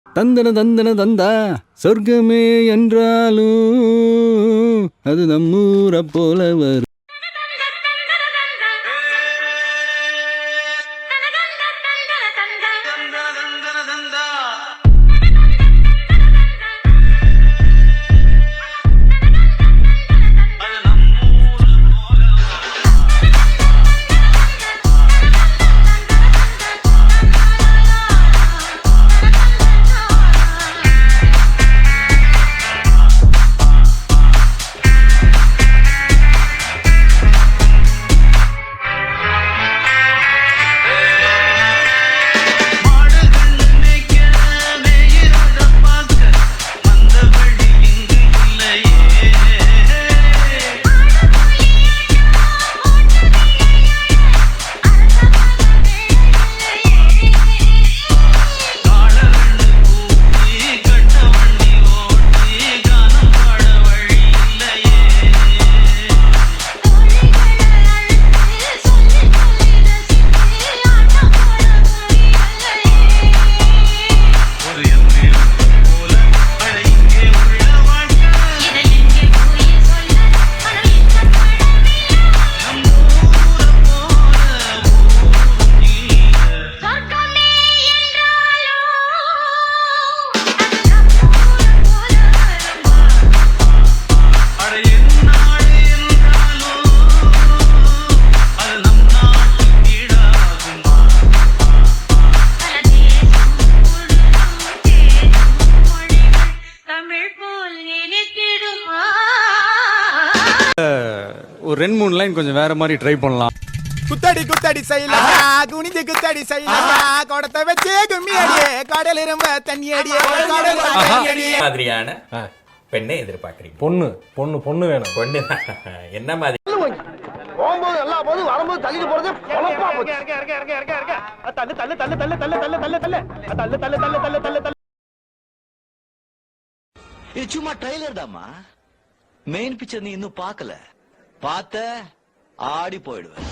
தந்தன தந்தன தந்தா சொர்க்கமே என்றாலும் அது நம்மூரை போல வரும். ஒரு 2-3 லைன் கொஞ்சம் வேற மாதிரி ட்ரை பண்ணலாம். குத்தடி குத்தடி செய்யலா குனிஞ்சு குத்தடி செய்யலா கோடத்தை வச்சே கும்மி அடியே கடல் ரொம்ப தண்ணி அடியே மாதிரியான பெண்ணை எதிர்பார்க்கறீங்க? பொண்ணு பொண்ணு பொண்ணு வேணும். பொண்ணு என்ன மாதிரி? போகும்போது எல்லா போது வரும்போது தள்ளிட்டு போறது பொழப்பா போச்சு. தள்ளு தள்ளு தள்ளு தள்ளு தள்ளு தள்ளு தள்ளு தள்ளு தள்ளு தள்ளு தள்ளு தள்ளு தள்ளு தள்ளு. இது சும்மா ட்ரைலர் தாமா. மெயின் பிக்சர் நீ இன்னும் பார்க்கல. பார்த்த ஆடி போயிடுவேன்.